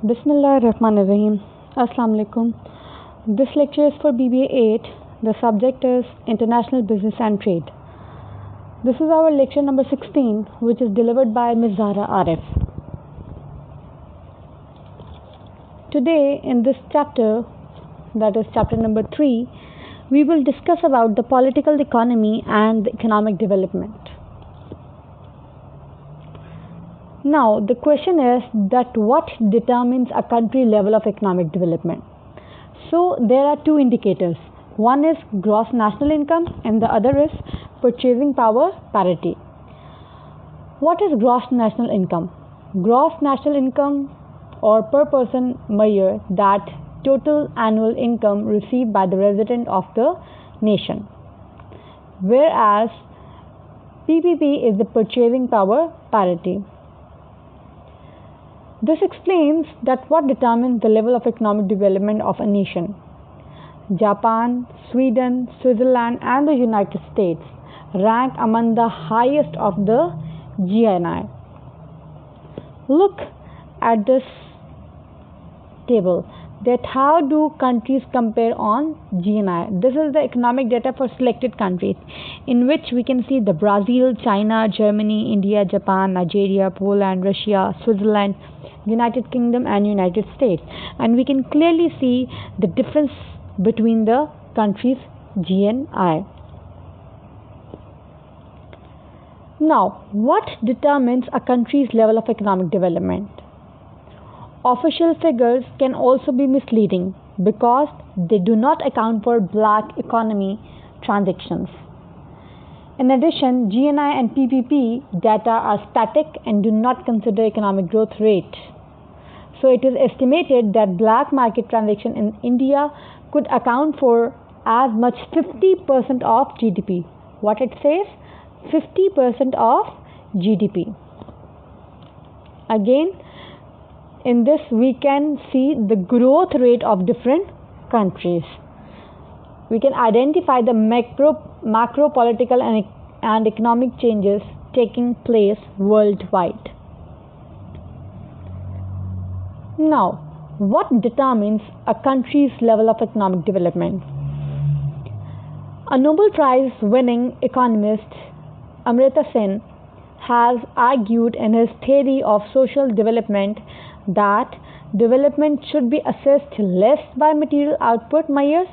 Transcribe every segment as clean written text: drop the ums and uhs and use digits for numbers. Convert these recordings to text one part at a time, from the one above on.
Bismillah ar-Rahman ar-Rahim. Assalamu alaikum. This lecture is for BBA 8. The subject is International Business and Trade. This is our lecture number 16, which is delivered by Ms. Zahra Arif. Today, in this chapter, that is chapter number 3, we will discuss about the political economy and the economic development. Now, the question is that what determines a country level of economic development? So, there are two indicators. One is gross national income and the other is purchasing power parity. What is gross national income? Gross national income or per person measure that total annual income received by the resident of the nation. Whereas PPP is the purchasing power parity. This explains that what determines the level of economic development of a nation. Japan, Sweden, Switzerland and the United States rank among the highest of the GNI. Look at this table that how do countries compare on GNI. This is the economic data for selected countries in which we can see the Brazil, China, Germany, India, Japan, Nigeria, Poland, Russia, Switzerland, United Kingdom and United States, and we can clearly see the difference between the countries' GNI. Now, what determines a country's level of economic development? Official figures can also be misleading because they do not account for black economy transactions. In addition, GNI and PPP data are static and do not consider economic growth rate. So it is estimated that black market transaction in India could account for as much 50% of GDP. What it says? 50% of GDP. Again, in this we can see the growth rate of different countries. We can identify the macro political and economic changes taking place worldwide. Now, what determines a country's level of economic development? A Nobel Prize winning economist, Amartya Sen, has argued in his theory of social development that development should be assessed less by material output measures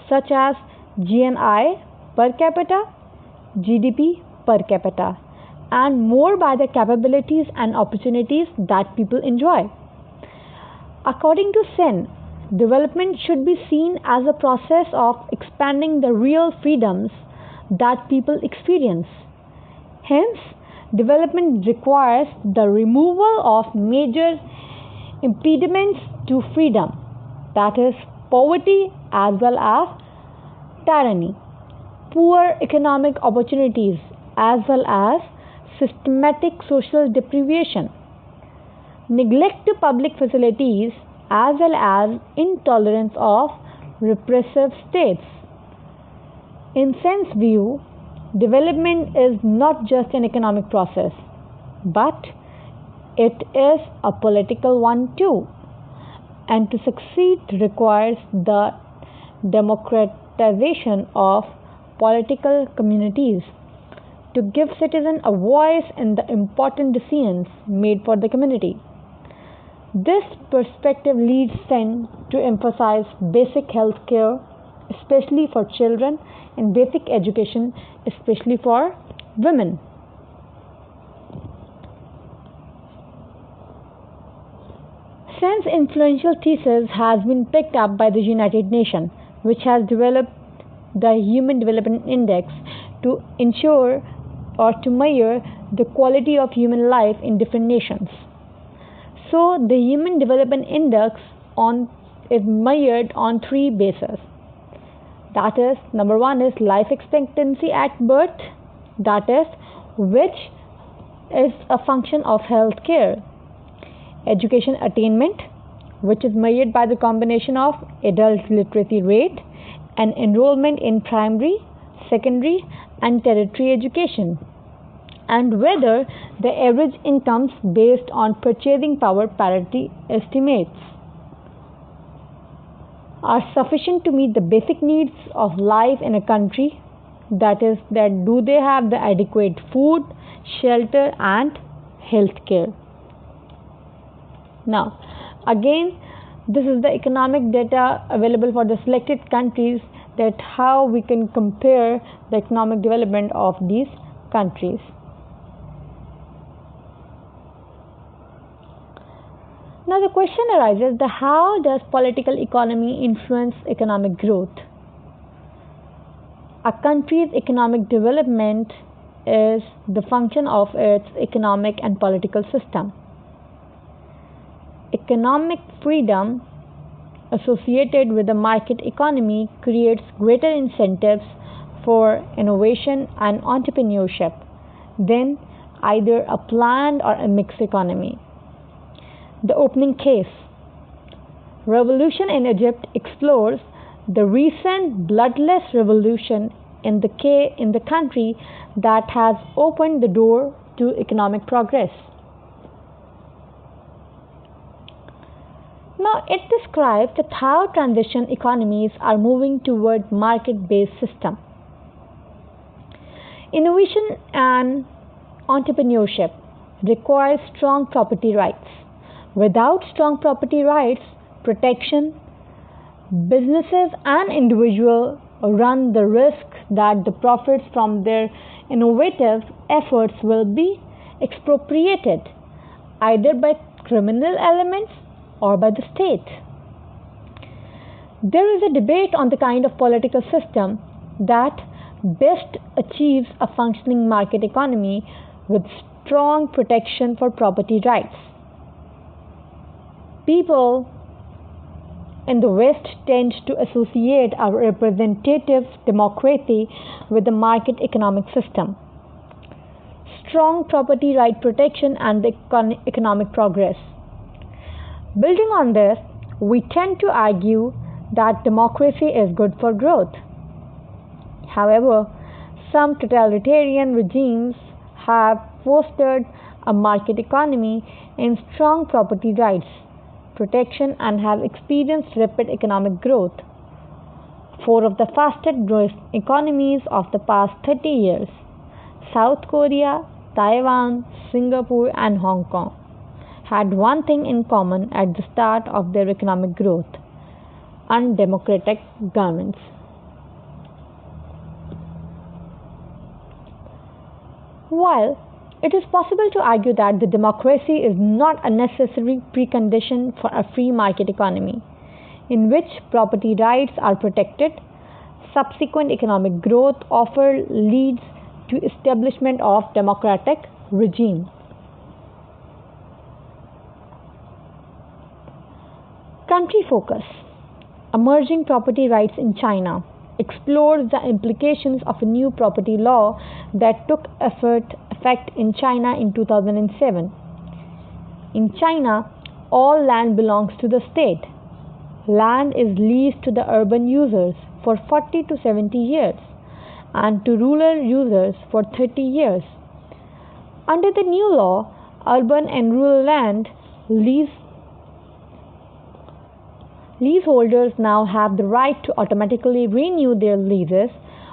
such as GNI per capita, GDP per capita, and more by the capabilities and opportunities that people enjoy. According to Sen, development should be seen as a process of expanding the real freedoms that people experience. Hence, development requires the removal of major impediments to freedom, that is, poverty as well as tyranny, poor economic opportunities as well as systematic social deprivation, neglect to public facilities as well as intolerance of repressive states. In Sen's view, development is not just an economic process, but it is a political one too, and to succeed requires the democratization of political communities to give citizens a voice in the important decisions made for the community. This perspective leads Sen to emphasize basic health care, especially for children, and basic education, especially for women. Sen's influential thesis has been picked up by the United Nations, which has developed the Human Development Index to ensure or to measure the quality of human life in different nations. So, the Human Development Index is measured on three bases. That is, number one is life expectancy at birth, that is, which is a function of health care. Education attainment, which is measured by the combination of adult literacy rate and enrollment in primary, secondary and tertiary education. and whether the average incomes based on purchasing power parity estimates are sufficient to meet the basic needs of life in a country. That is, that do they have the adequate food, shelter, and health care. Now, again, this is the economic data available for the selected countries, that how we can compare the economic development of these countries. Now the question arises that how does political economy influence economic growth? A country's economic development is the function of its economic and political system. Economic freedom associated with the market economy creates greater incentives for innovation and entrepreneurship than either a planned or a mixed economy. The opening case. Revolution in Egypt explores the recent bloodless revolution in the country that has opened the door to economic progress. Now it describes that how transition economies are moving toward market-based system. Innovation and entrepreneurship require strong property rights. Without strong property rights protection, businesses and individuals run the risk that the profits from their innovative efforts will be expropriated either by criminal elements or by the state. There is a debate on the kind of political system that best achieves a functioning market economy with strong protection for property rights. People in the West tend to associate our representative democracy with the market economic system, strong property right protection, and the economic progress. Building on this, we tend to argue that democracy is good for growth. However, some totalitarian regimes have fostered a market economy and strong property rights protection and have experienced rapid economic growth. Four of the fastest growing economies of the past 30 years, South Korea, Taiwan, Singapore, and Hong Kong, had one thing in common at the start of their economic growth: undemocratic governments. While it is possible to argue that the democracy is not a necessary precondition for a free market economy, in which property rights are protected, subsequent economic growth often leads to establishment of democratic regime. Country focus. Emerging property rights in China explores the implications of a new property law that took effect in China in 2007. In China, all land belongs to the state. Land is leased to the urban users for 40 to 70 years and to rural users for 30 years. Under the new law, urban and rural land leaseholders now have the right to automatically renew their leases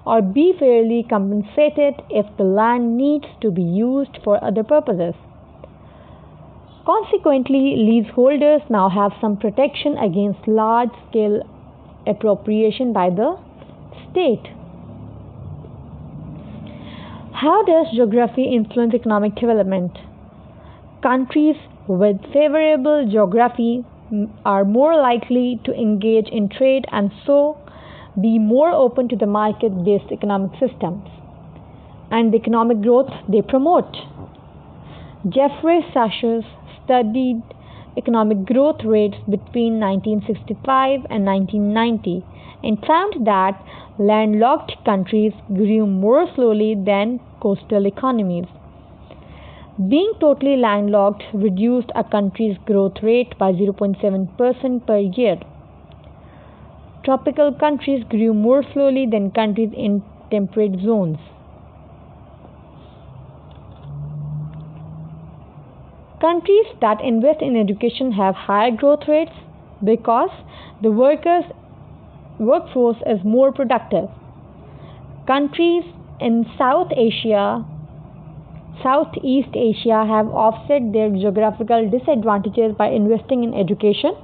or be fairly compensated if the land needs to be used for other purposes. Consequently, leaseholders now have some protection against large-scale appropriation by the state. How does geography influence economic development? Countries with favorable geography are more likely to engage in trade and so be more open to the market-based economic systems and the economic growth they promote. Jeffrey Sachs studied economic growth rates between 1965 and 1990 and found that landlocked countries grew more slowly than coastal economies. Being totally landlocked reduced a country's growth rate by 0.7% per year. Tropical countries grew more slowly than countries in temperate zones. Countries that invest in education have higher growth rates because the workforce is more productive. Countries in Southeast Asia have offset their geographical disadvantages by investing in education.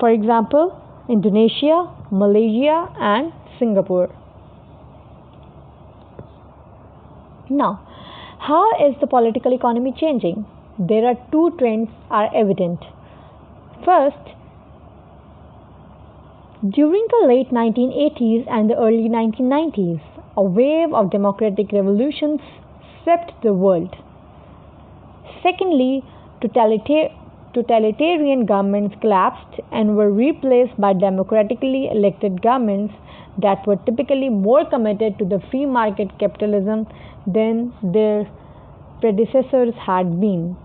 For example, Indonesia, Malaysia, and Singapore. Now, how is the political economy changing? There are two trends are evident. First, during the late 1980s and the early 1990s, a wave of democratic revolutions swept the world. Secondly, totalitarian governments collapsed and were replaced by democratically elected governments that were typically more committed to the free market capitalism than their predecessors had been.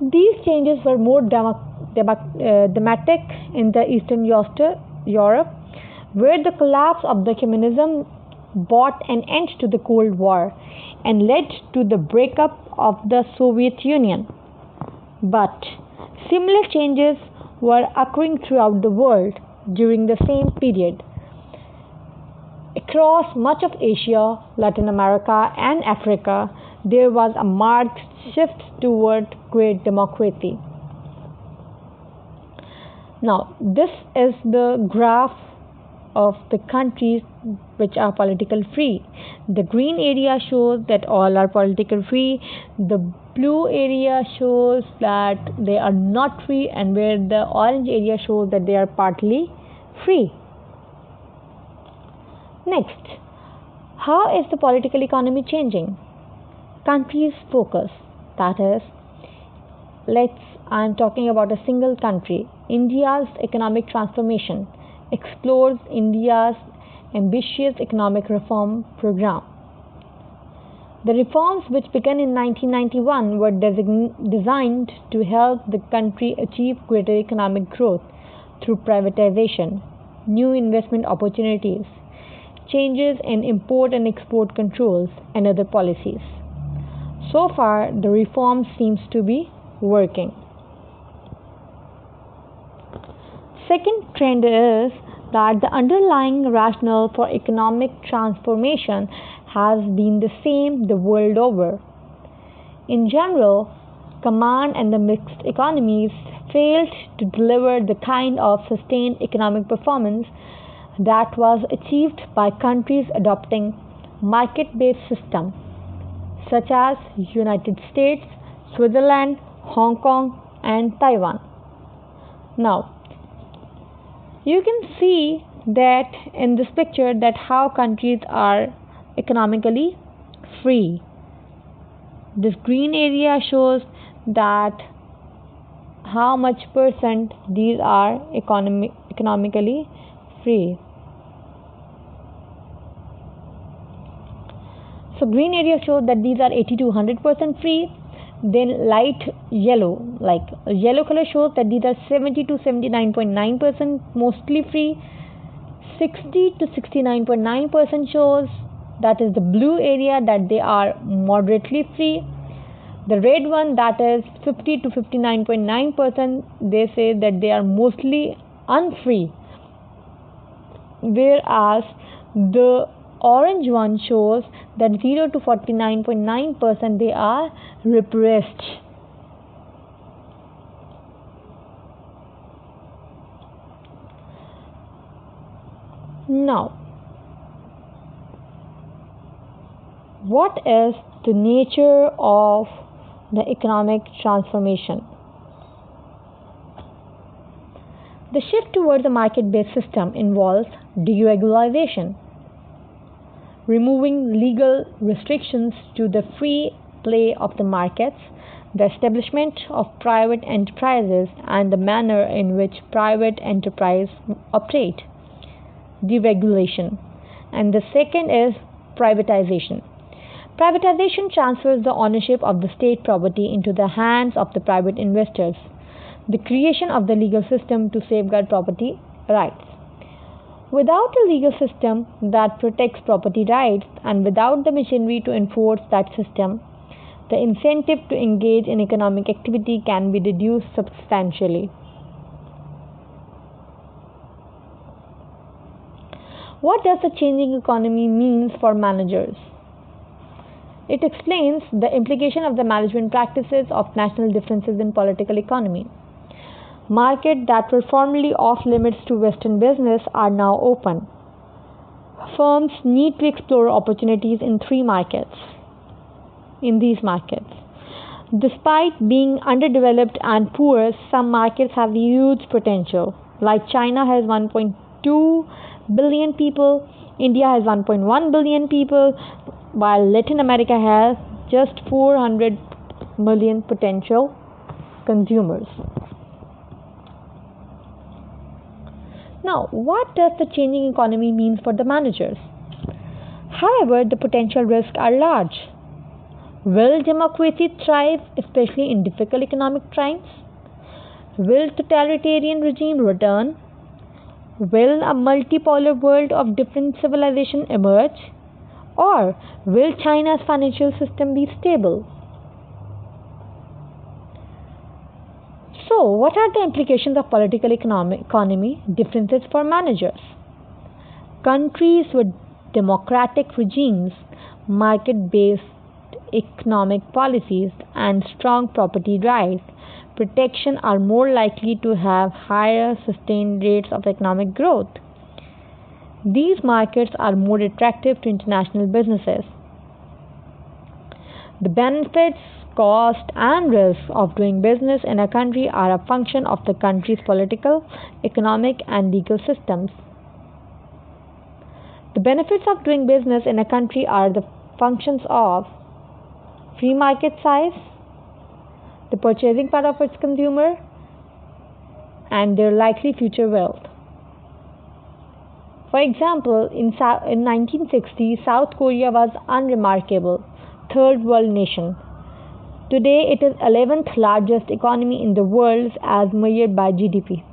These changes were more dramatic in the Eastern Europe, where the collapse of the communism brought an end to the Cold War and led to the breakup of the Soviet Union. But similar changes were occurring throughout the world during the same period. Across much of Asia, Latin America, and Africa, there was a marked shift toward great democracy. Now, this is the graph of the countries which are political free. The green area shows that all are political free. The blue area shows that they are not free, and where the orange area shows that they are partly free. Next, how is the political economy changing? Countries focus. That is, I'm talking about a single country. India's economic transformation explores India's ambitious economic reform program. The reforms, which began in 1991, were designed to help the country achieve greater economic growth through privatization, new investment opportunities, changes in import and export controls, and other policies. So far, the reform seems to be working. Second trend is that the underlying rationale for economic transformation has been the same the world over. In general, command and the mixed economies failed to deliver the kind of sustained economic performance that was achieved by countries adopting market-based systems such as United States, Switzerland, Hong Kong, and Taiwan. Now, you can see that in this picture that how countries are economically free. This green area shows that how much percent these are economically free. So green area shows that these are 80 to 100% free. Then light yellow, like yellow color, shows that these are 70 to 79.9% mostly free. 60 to 69.9% shows that is the blue area that they are moderately free. The red one, that is 50 to 59.9%, they say that they are mostly unfree. Whereas the orange one shows that 0 to 49.9% they are repressed. Now, what is the nature of the economic transformation? The shift towards a market-based system involves deregulation, removing legal restrictions to the free play of the markets, the establishment of private enterprises, and the manner in which private enterprise operate. Deregulation. And the second is privatization. Privatization transfers the ownership of the state property into the hands of the private investors. The creation of the legal system to safeguard property rights. Without a legal system that protects property rights and without the machinery to enforce that system, the incentive to engage in economic activity can be reduced substantially. What does the changing economy mean for managers? It explains the implication of the management practices of national differences in political economy. Markets that were formerly off limits to Western business are now open. Firms need to explore opportunities in these markets. Despite being underdeveloped and poor, some markets have huge potential. Like China has 1.2 billion people, India has 1.1 billion people, while Latin America has just 400 million potential consumers. Now, what does the changing economy mean for the managers? However, the potential risks are large. Will democracy thrive, especially in difficult economic times? Will totalitarian regime return? Will a multipolar world of different civilization emerge? Or will China's financial system be stable? So, what are the implications of political economy differences for managers? Countries with democratic regimes, market based economic policies, and strong property rights protection are more likely to have higher sustained rates of economic growth. These markets are more attractive to international businesses. The benefits, cost, and risks of doing business in a country are a function of the country's political, economic, and legal systems. The benefits of doing business in a country are the functions of free market size, the purchasing power of its consumer, and their likely future wealth. For example, in 1960, South Korea was unremarkable third world nation. Today, it is 11th largest economy in the world as measured by GDP.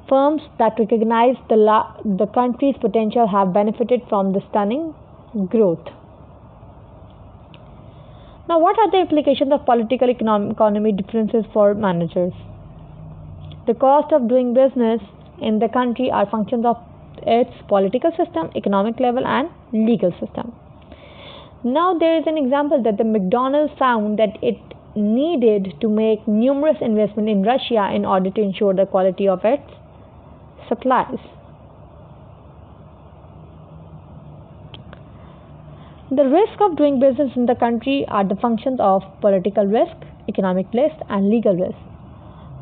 Firms that recognize the country's potential have benefited from the stunning growth. Now, what are the implications of political economy differences for managers? The cost of doing business in the country are functions of its political system, economic level, and legal system. Now, there is an example that the McDonald's found that it needed to make numerous investments in Russia in order to ensure the quality of its supplies. The risk of doing business in the country are the functions of political risk, economic risk, and legal risk.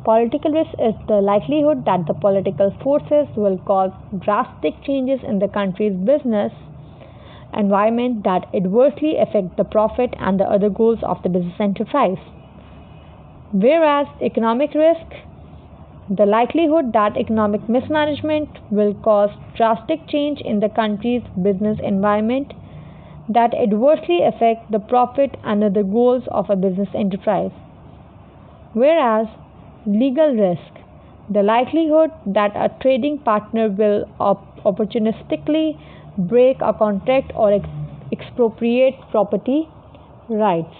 Political risk is the likelihood that the political forces will cause drastic changes in the country's business environment that adversely affect the profit and the other goals of the business enterprise. Whereas economic risk, the likelihood that economic mismanagement will cause drastic change in the country's business environment that adversely affect the profit and other goals of a business enterprise. Whereas legal risk, the likelihood that a trading partner will opportunistically break a contract or expropriate property rights.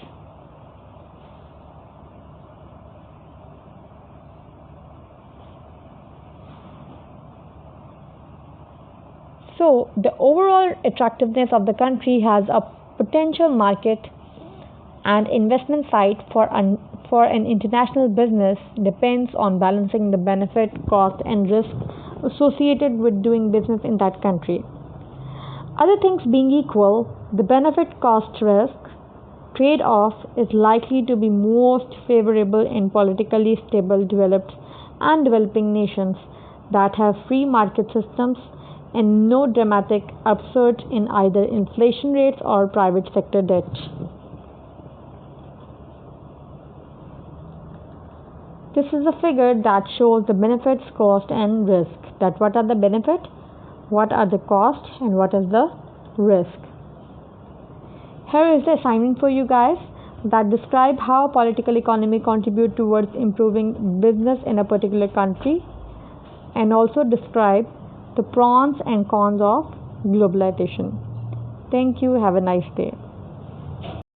So, the overall attractiveness of the country has a potential market and investment site for an international business depends on balancing the benefit, cost, and risk associated with doing business in that country. Other things being equal, the benefit cost risk trade off is likely to be most favorable in politically stable, developed, and developing nations that have free market systems and no dramatic upsurge in either inflation rates or private sector debt. This is a figure that shows the benefits, cost, and risk. That what are the benefits, what are the costs, and what is the risk. Here is the assignment for you guys that describe how political economy contribute towards improving business in a particular country, and also describe the pros and cons of globalization. Thank you. Have a nice day.